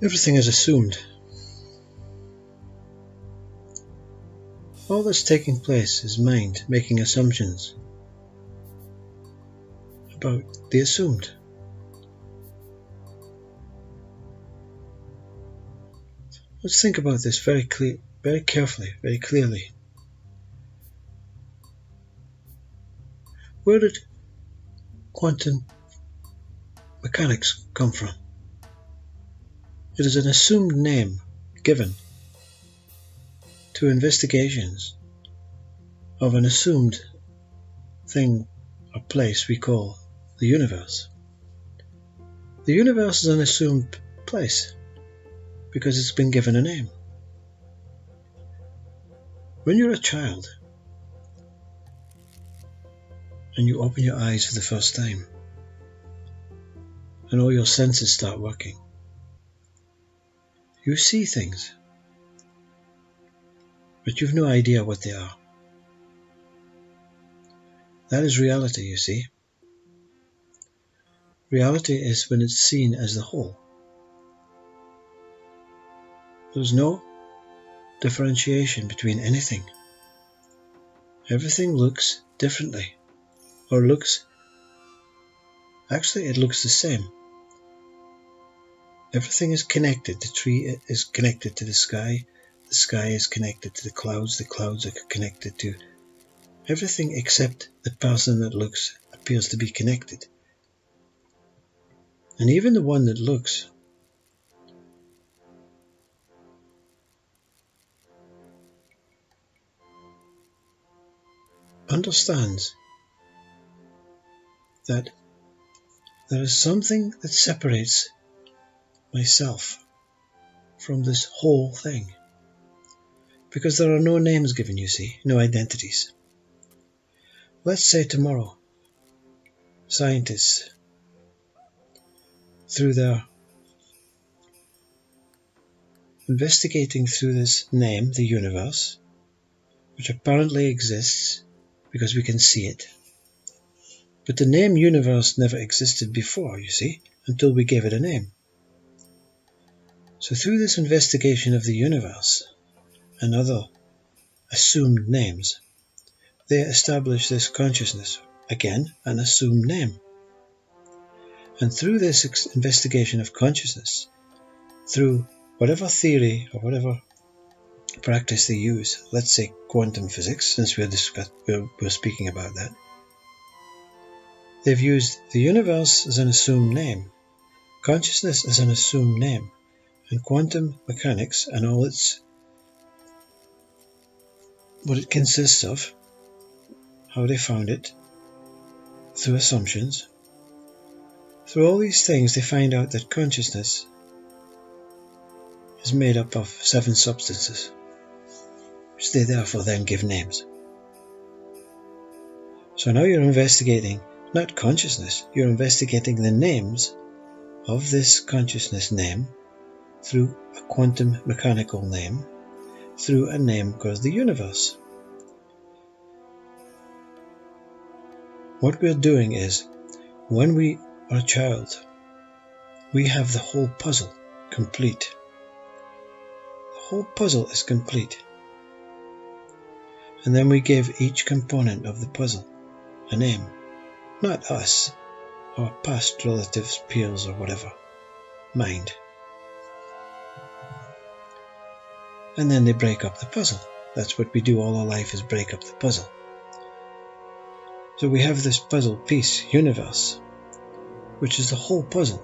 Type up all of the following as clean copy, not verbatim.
Everything is assumed. All that's taking place is mind making assumptions about the assumed. Let's think about this very carefully, very clearly. Where did quantum mechanics come from? It is an assumed name given to investigations of an assumed thing or place we call the universe. The universe is an assumed place because it's been given a name. When you're a child and you open your eyes for the first time and all your senses start working, you see things, but you've no idea what they are. That is reality, you see. Reality is when it's seen as the whole. There's no differentiation between anything. Everything looks differently, or it looks the same. Everything is connected. The tree is connected to the sky is connected to the clouds are connected to everything except the person that looks appears to be connected. And even the one that looks understands that there is something that separates myself from this whole thing. Because there are no names given, you see, no identities. Let's say tomorrow, scientists, through their investigating through this name, the universe, which apparently exists because we can see it. But the name universe never existed before, you see, until we gave it a name. So through this investigation of the universe and other assumed names, they establish this consciousness, again, an assumed name. And through this investigation of consciousness, through whatever theory or whatever practice they use, let's say quantum physics, since we're speaking about that, they've used the universe as an assumed name, consciousness as an assumed name, and quantum mechanics and all what it consists of, how they found it, through assumptions. Through all these things, they find out that consciousness is made up of 7 substances, which they therefore then give names. So now you're investigating not consciousness, you're investigating the names of this consciousness name through a quantum mechanical name, through a name called the universe. What we're doing is, when we are a child, we have the whole puzzle complete. The whole puzzle is complete. And then we give each component of the puzzle a name. Not us, our past relatives, peers, or whatever. Mind. And then they break up the puzzle. That's what we do all our life, is break up the puzzle. So we have this puzzle piece, universe, which is the whole puzzle,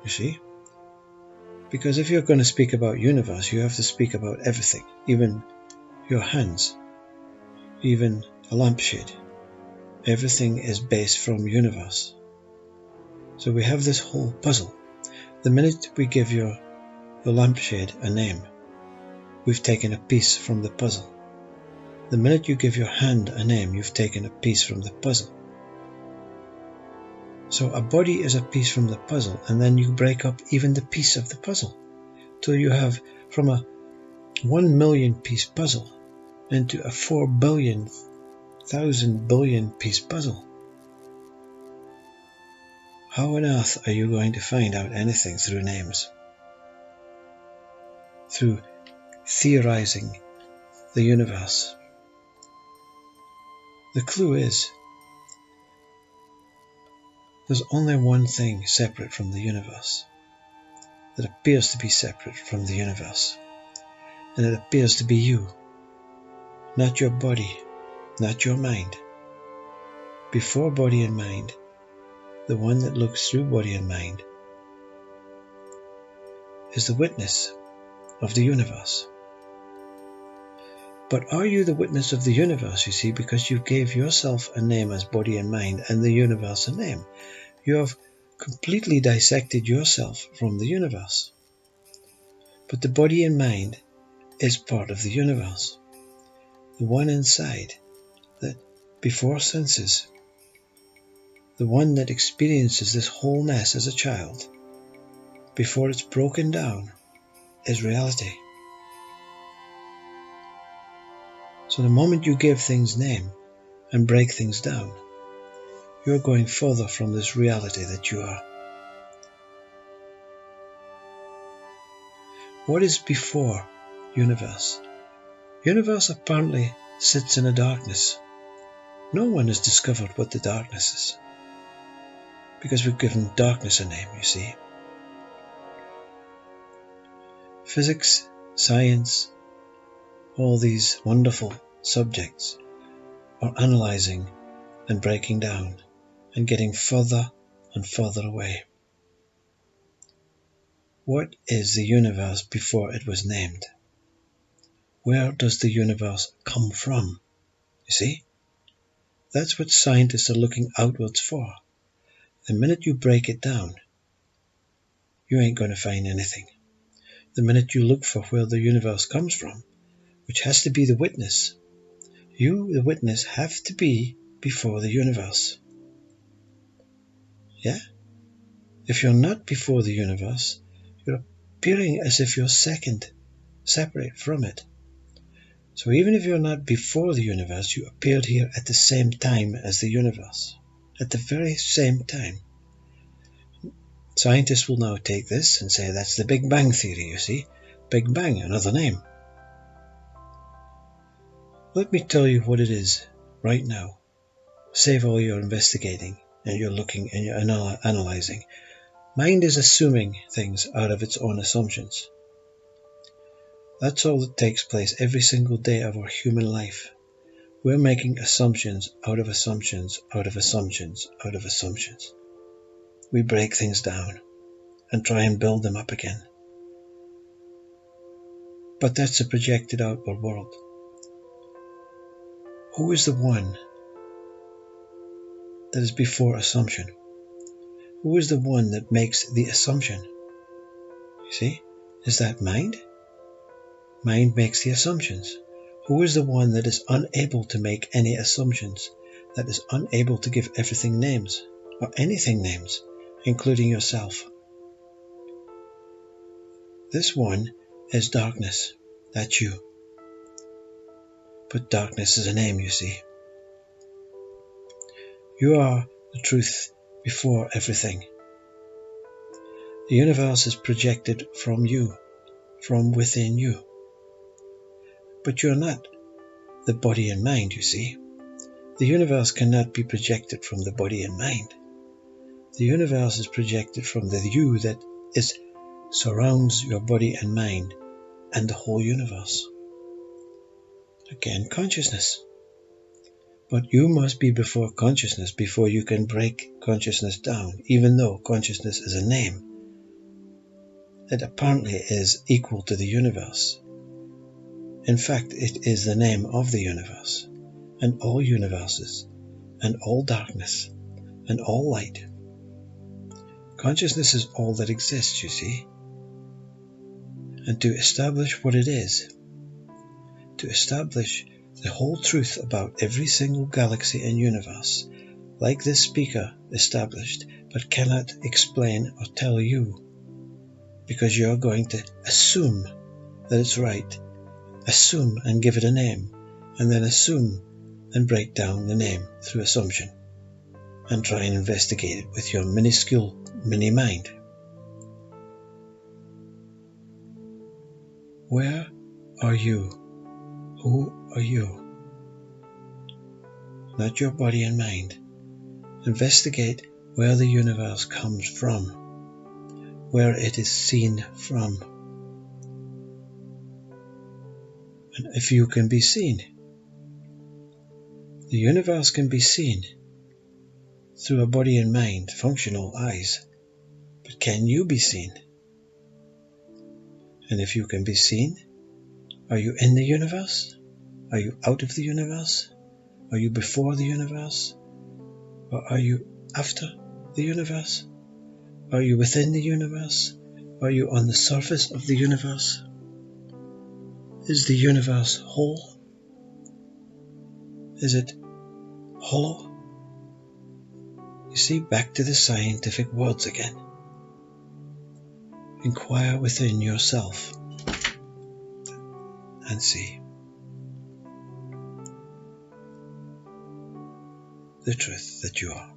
you see? Because if you're going to speak about universe, you have to speak about everything, even your hands, even a lampshade. Everything is based from universe. So we have this whole puzzle. The minute we give your lampshade a name, we've taken a piece from the puzzle. The minute you give your hand a name, you've taken a piece from the puzzle. So a body is a piece from the puzzle, and then you break up even the piece of the puzzle till you have from a 1 million piece puzzle into a 4 billion, 1,000 billion piece puzzle. How on earth are you going to find out anything through names? through theorizing the universe. The clue is there's only one thing separate from the universe that appears to be separate from the universe, and it appears to be you, not your body, not your mind. Before body and mind, the one that looks through body and mind is the witness of the universe. But are you the witness of the universe, you see, because you gave yourself a name as body and mind and the universe a name? You have completely dissected yourself from the universe. But the body and mind is part of the universe. The one inside that before senses, the one that experiences this wholeness as a child, before it's broken down, is reality. So the moment you give things name and break things down, you're going further from this reality that you are. What is before universe? Universe apparently sits in a darkness. No one has discovered what the darkness is, because we've given darkness a name, you see. Physics, science, all these wonderful subjects are analyzing and breaking down and getting further and further away. What is the universe before it was named? Where does the universe come from? You see? That's what scientists are looking outwards for. The minute you break it down, you ain't going to find anything. The minute you look for where the universe comes from, which has to be the witness, you, the witness, have to be before the universe. Yeah? If you're not before the universe, you're appearing as if you're second, separate from it. So even if you're not before the universe, you appeared here at the same time as the universe. At the very same time. Scientists will now take this and say that's the Big Bang Theory, you see. Big Bang, another name. Let me tell you what it is right now. Save all your investigating and your looking and your analyzing. Mind is assuming things out of its own assumptions. That's all that takes place every single day of our human life. We're making assumptions out of assumptions, out of assumptions, out of assumptions. We break things down and try and build them up again. But that's a projected outward world. Who is the one that is before assumption? Who is the one that makes the assumption? You see, is that mind? Mind makes the assumptions. Who is the one that is unable to make any assumptions, that is unable to give everything names, or anything names, including yourself? This one is darkness. That's you. But darkness is a name, you see. You are the truth before everything. The universe is projected from you, from within you. But you're not the body and mind, you see. The universe cannot be projected from the body and mind. The universe is projected from the you that surrounds your body and mind and the whole universe. Again, consciousness. But you must be before consciousness before you can break consciousness down, even though consciousness is a name that apparently is equal to the universe. In fact, it is the name of the universe, and all universes, and all darkness, and all light. Consciousness is all that exists, you see. And to establish what it is, to establish the whole truth about every single galaxy and universe, like this speaker established, but cannot explain or tell you, because you're going to assume that it's right, assume and give it a name, and then assume and break down the name through assumption, and try and investigate it with your minuscule mini-mind. Where are you? Who are you? Not your body and mind. Investigate where the universe comes from, where it is seen from. And if you can be seen, the universe can be seen through a body and mind, functional eyes. But can you be seen? And if you can be seen, are you in the universe? Are you out of the universe? Are you before the universe? Or are you after the universe? Are you within the universe? Are you on the surface of the universe? Is the universe whole? Is it hollow? You see, back to the scientific words again. Inquire within yourself and see the truth that you are.